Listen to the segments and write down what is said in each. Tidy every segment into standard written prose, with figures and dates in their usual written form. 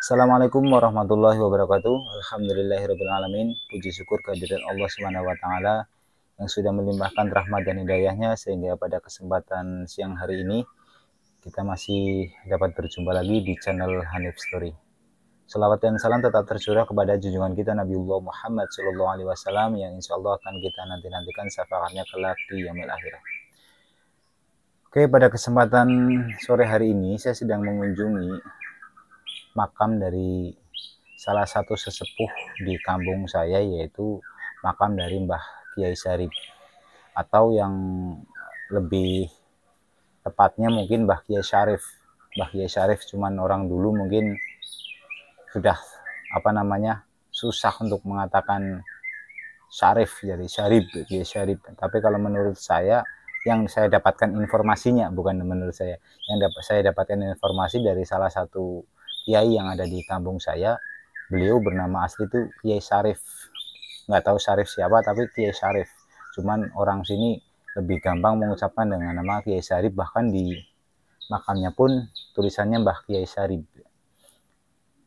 Assalamualaikum warahmatullahi wabarakatuh. Alhamdulillahirabbil alamin. Puji syukur kehadirat Allah Subhanahu wa taala yang sudah melimpahkan rahmat dan hidayahnya sehingga pada kesempatan siang hari ini kita masih dapat berjumpa lagi di channel Hanif Story. Salawat dan salam tetap tercurah kepada junjungan kita Nabiullah Muhammad SAW yang insya Allah akan kita nantikan syafaatnya kelak di yaumil akhirah. Oke, pada kesempatan sore hari ini saya sedang mengunjungi makam dari salah satu sesepuh di kampung saya, yaitu makam dari Mbah Kiai Syarif, atau yang lebih tepatnya mungkin Mbah Kiai Syarif. Mbah Kiai Syarif cuman orang dulu mungkin sudah susah untuk mengatakan Syarif, jadi Syarif, Kiai Syarif. Tapi kalau menurut saya, yang saya dapatkan informasinya, bukan menurut saya, yang saya dapatkan informasi dari salah satu kiai yang ada di kampung saya, beliau bernama asli itu Kiai Syarif. Nggak tahu Syarif siapa, tapi Kiai Syarif. Cuman orang sini lebih gampang mengucapkan dengan nama Kiai Syarif, bahkan di makamnya pun tulisannya Mbah Kiai Syarif.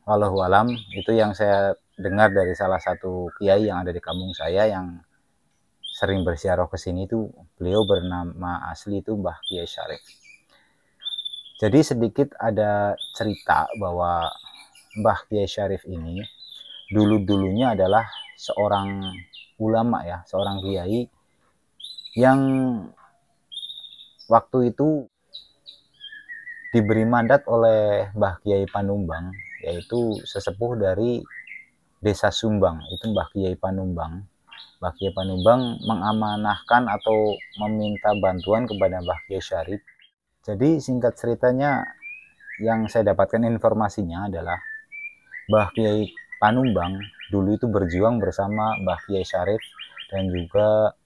Wallahu alam, itu yang saya dengar dari salah satu kiai yang ada di kampung saya yang sering berziarah ke sini. Itu beliau bernama asli itu Mbah Kiai Syarif. Jadi sedikit ada cerita bahwa Mbah Kiai Syarif ini dulu-dulunya adalah seorang ulama, ya, seorang kiai yang waktu itu diberi mandat oleh Mbah Kiai Panumbang, yaitu sesepuh dari Desa Sumbang. Itu Mbah Kiai Panumbang. Mbah Kiai Panumbang mengamanahkan atau meminta bantuan kepada Mbah Kiai Syarif. Jadi singkat ceritanya, yang saya dapatkan informasinya adalah Mbah Kiai Panumbang dulu itu berjuang bersama Mbah Kiai Syarif dan juga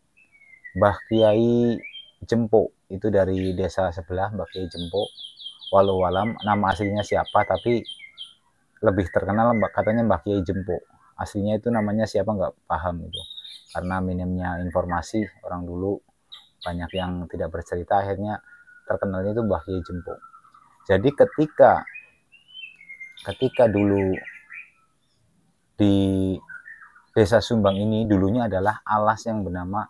Mbah Kiai Jempo, itu dari desa sebelah, Mbah Kiai Jempo. Walau alam nama aslinya siapa, tapi lebih terkenal katanya Mbah Kiai Jempo. Aslinya itu namanya siapa nggak paham itu, karena minimnya informasi orang dulu, banyak yang tidak bercerita, akhirnya terkenalnya itu Mbah Kiai Jempo. Jadi ketika dulu di Desa Sumbang ini dulunya adalah alas yang bernama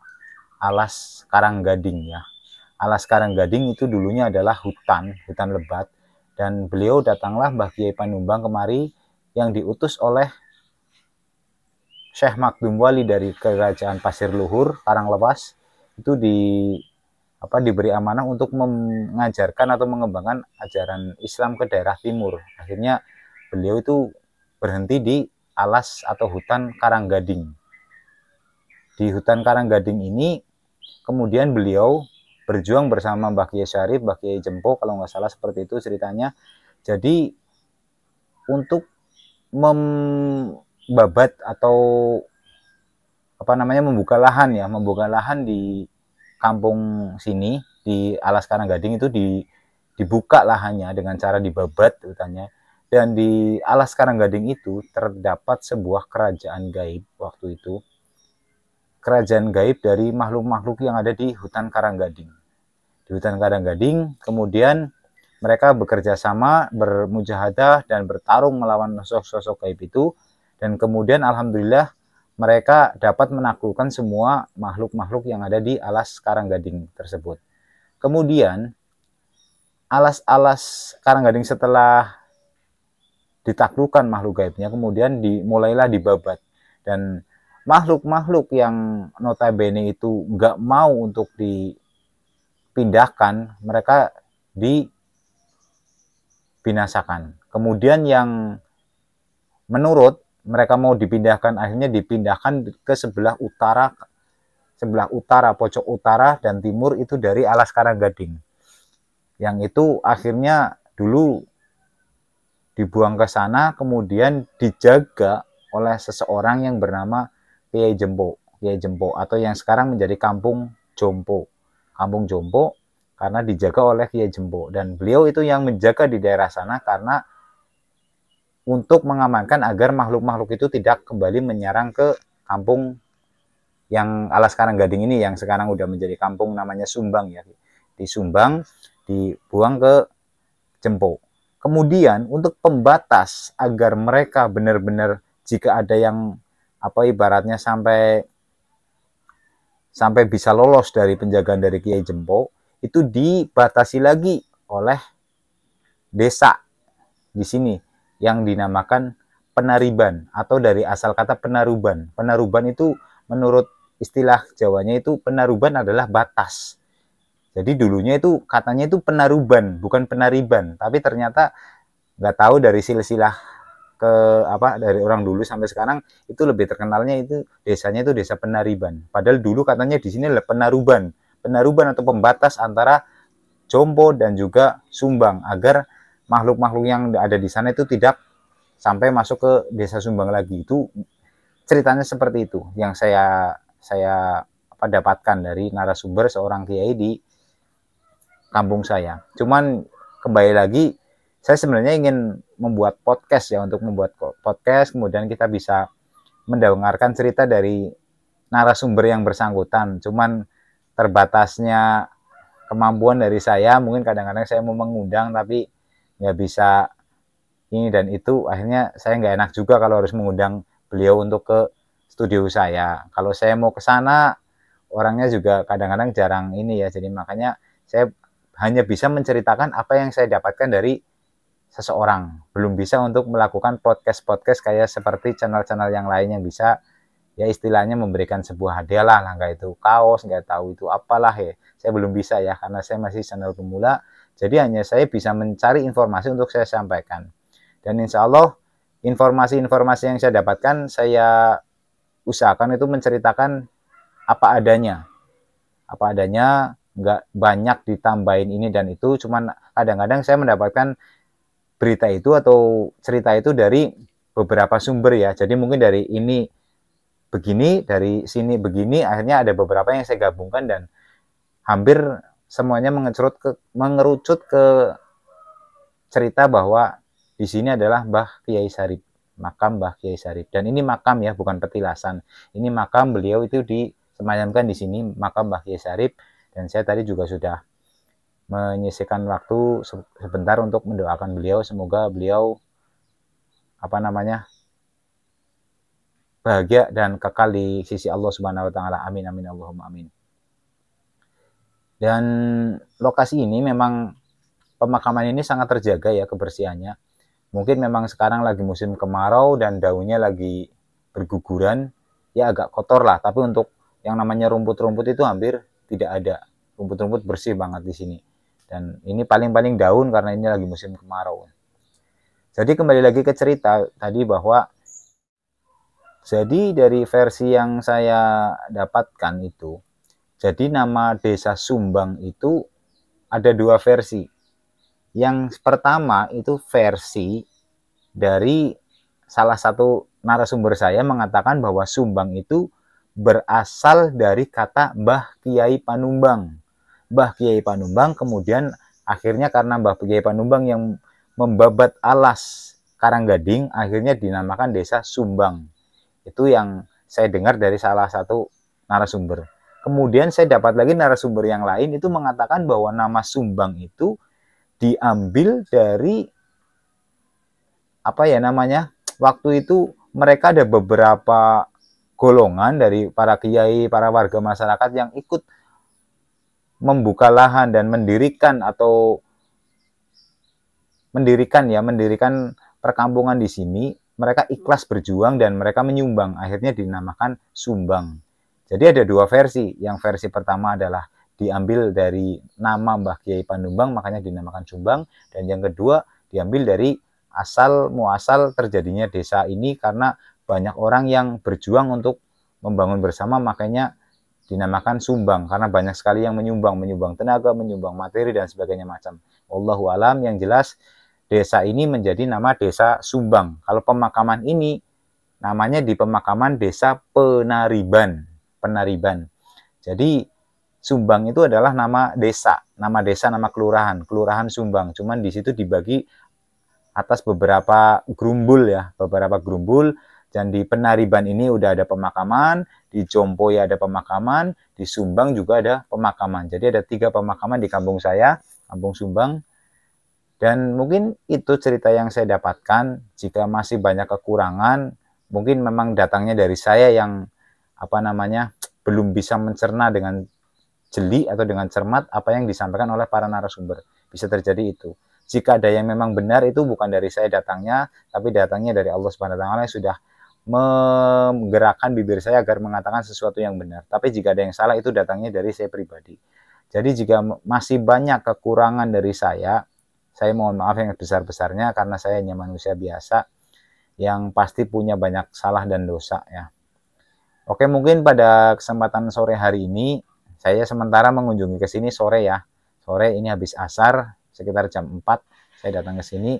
Alas Karanggading, ya. Alas Karanggading itu dulunya adalah hutan lebat, dan beliau datanglah Mbah Kiai Panumbang kemari yang diutus oleh Syekh Makdum Wali dari Kerajaan Pasir Luhur Karanglepas. Itu diberi amanah untuk mengajarkan atau mengembangkan ajaran Islam ke daerah timur. Akhirnya beliau itu berhenti di alas atau hutan Karanggading. Di hutan Karanggading ini kemudian beliau berjuang bersama Mbah Kiai Syarif, Mbah Kiai Jempo, kalau nggak salah seperti itu ceritanya. Jadi untuk membabat atau membuka lahan di kampung sini di Alas Karanggading itu dibuka lahannya dengan cara dibabat hutannya. Dan di Alas Karanggading itu terdapat sebuah kerajaan gaib waktu itu, kerajaan gaib dari makhluk-makhluk yang ada di hutan Karanggading. Di hutan Karanggading kemudian mereka bekerja sama, bermujahadah dan bertarung melawan sosok-sosok gaib itu, dan kemudian alhamdulillah mereka dapat menaklukkan semua makhluk-makhluk yang ada di Alas Karanggading tersebut. Kemudian alas-alas Karanggading setelah ditaklukkan makhluk gaibnya, kemudian dimulailah dibabat, dan makhluk-makhluk yang notabene itu nggak mau untuk dipindahkan, mereka dibinasakan. Kemudian yang menurut mereka mau dipindahkan, akhirnya dipindahkan ke sebelah utara, pojok utara dan timur itu dari Alas Karanggading. Yang itu akhirnya dulu dibuang ke sana, kemudian dijaga oleh seseorang yang bernama Kiai Jempo, atau yang sekarang menjadi Kampung Jompo. Kampung Jompo karena dijaga oleh Kiai Jempo, dan beliau itu yang menjaga di daerah sana karena untuk mengamankan agar makhluk-makhluk itu tidak kembali menyerang ke kampung yang Alas Karanggading ini, yang sekarang udah menjadi kampung namanya Sumbang ya. Di Sumbang dibuang ke Jempo. Kemudian untuk pembatas agar mereka benar-benar jika ada yang ibaratnya sampai bisa lolos dari penjagaan dari Kiai Jempo, itu dibatasi lagi oleh desa di sini yang dinamakan Penariban, atau dari asal kata penaruban. Penaruban itu menurut istilah Jawanya itu penaruban adalah batas. Jadi dulunya itu katanya itu penaruban, bukan penariban, tapi ternyata nggak tahu dari silsilah dari orang dulu sampai sekarang itu lebih terkenalnya itu desanya itu desa Penariban. Padahal dulu katanya di sini adalah penaruban. Penaruban atau pembatas antara Jompo dan juga Sumbang agar makhluk-makhluk yang ada di sana itu tidak sampai masuk ke desa Sumbang lagi. Itu ceritanya seperti itu yang saya dapatkan dari narasumber seorang kiai di kampung saya. Cuman kembali lagi, saya sebenarnya ingin membuat podcast ya, untuk membuat podcast kemudian kita bisa mendengarkan cerita dari narasumber yang bersangkutan. Cuman terbatasnya kemampuan dari saya, mungkin kadang-kadang saya mau mengundang tapi nggak bisa ini dan itu, akhirnya saya nggak enak juga kalau harus mengundang beliau untuk ke studio saya. Kalau saya mau ke sana, orangnya juga kadang-kadang jarang ini ya, jadi makanya saya hanya bisa menceritakan apa yang saya dapatkan dari seseorang. Belum bisa untuk melakukan podcast-podcast kayak seperti channel-channel yang lain yang bisa ya istilahnya memberikan sebuah hadiah lah, nggak itu kaos, nggak tahu itu apalah ya. Saya belum bisa ya, karena saya masih channel pemula. Jadi hanya saya bisa mencari informasi untuk saya sampaikan. Dan insya Allah informasi-informasi yang saya dapatkan saya usahakan itu menceritakan apa adanya. Apa adanya, nggak banyak ditambahin ini dan itu, cuman kadang-kadang saya mendapatkan berita itu atau cerita itu dari beberapa sumber ya. Jadi mungkin dari ini begini, dari sini begini, akhirnya ada beberapa yang saya gabungkan dan hampir semuanya mengerucut ke cerita bahwa di sini adalah Mbah Kiai Sarip, makam Mbah Kiai Sarip. Dan ini makam ya, bukan petilasan. Ini makam beliau itu disemayamkan di sini, makam Mbah Kiai Sarip. Dan saya tadi juga sudah menyisihkan waktu sebentar untuk mendoakan beliau, semoga beliau bahagia dan kekal di sisi Allah Subhanahu wa taala. Amin amin Allahumma amin. Dan lokasi ini memang pemakaman ini sangat terjaga ya kebersihannya. Mungkin memang sekarang lagi musim kemarau dan daunnya lagi berguguran, ya agak kotor lah. Tapi untuk yang namanya rumput-rumput itu hampir tidak ada. Rumput-rumput bersih banget di sini. Dan ini paling-paling daun karena ini lagi musim kemarau. Jadi kembali lagi ke cerita tadi bahwa jadi dari versi yang saya dapatkan itu, jadi nama desa Sumbang itu ada dua versi. Yang pertama itu versi dari salah satu narasumber saya mengatakan bahwa Sumbang itu berasal dari kata Mbah Kiai Panumbang. Mbah Kiai Panumbang kemudian akhirnya karena Mbah Kiai Panumbang yang membabat Alas Karanggading akhirnya dinamakan desa Sumbang. Itu yang saya dengar dari salah satu narasumber. Kemudian saya dapat lagi narasumber yang lain itu mengatakan bahwa nama Sumbang itu diambil dari waktu itu mereka ada beberapa golongan dari para kiai, para warga masyarakat yang ikut membuka lahan dan mendirikan perkampungan di sini. Mereka ikhlas berjuang dan mereka menyumbang, akhirnya dinamakan Sumbang. Jadi ada dua versi. Yang versi pertama adalah diambil dari nama Mbah Kiai Panumbang, makanya dinamakan Sumbang. Dan yang kedua diambil dari asal muasal terjadinya desa ini karena banyak orang yang berjuang untuk membangun bersama, makanya dinamakan Sumbang karena banyak sekali yang menyumbang tenaga, menyumbang materi dan sebagainya macam. Wallahu alam. Yang jelas desa ini menjadi nama Desa Sumbang. Kalau pemakaman ini namanya di pemakaman Desa Penariban. Jadi Sumbang itu adalah nama desa, nama kelurahan, Kelurahan Sumbang. Cuman di situ dibagi atas beberapa gerumbul ya, beberapa gerumbul. Dan di Penariban ini udah ada pemakaman, di Jompo ya ada pemakaman, di Sumbang juga ada pemakaman. Jadi ada 3 pemakaman di kampung saya, Kampung Sumbang. Dan mungkin itu cerita yang saya dapatkan. Jika masih banyak kekurangan, mungkin memang datangnya dari saya yang belum bisa mencerna dengan jeli atau dengan cermat apa yang disampaikan oleh para narasumber. Bisa terjadi itu. Jika ada yang memang benar, itu bukan dari saya datangnya, tapi datangnya dari Allah Subhanahu wa taala yang sudah menggerakkan bibir saya agar mengatakan sesuatu yang benar. Tapi jika ada yang salah, itu datangnya dari saya pribadi. Jadi jika masih banyak kekurangan dari saya mohon maaf yang besar-besarnya, karena saya hanya manusia biasa yang pasti punya banyak salah dan dosa ya. Oke, mungkin pada kesempatan sore hari ini saya sementara mengunjungi ke sini sore ya. Sore ini habis asar sekitar jam 4 saya datang ke sini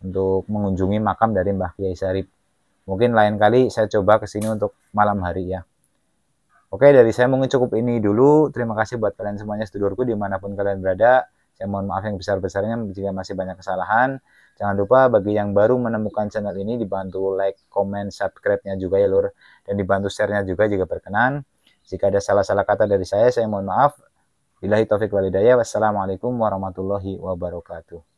untuk mengunjungi makam dari Mbah Kiai Syarif. Mungkin lain kali saya coba ke sini untuk malam hari ya. Oke, dari saya mungkin cukup ini dulu. Terima kasih buat kalian semuanya, sedulurku dimanapun kalian berada. Saya mohon maaf yang besar-besarnya jika masih banyak kesalahan. Jangan lupa bagi yang baru menemukan channel ini, dibantu like, comment, subscribe-nya juga ya lur. Dan dibantu share-nya juga jika berkenan. Jika ada salah-salah kata dari saya mohon maaf. Billahi taufiq wal hidayah. Wassalamualaikum warahmatullahi wabarakatuh.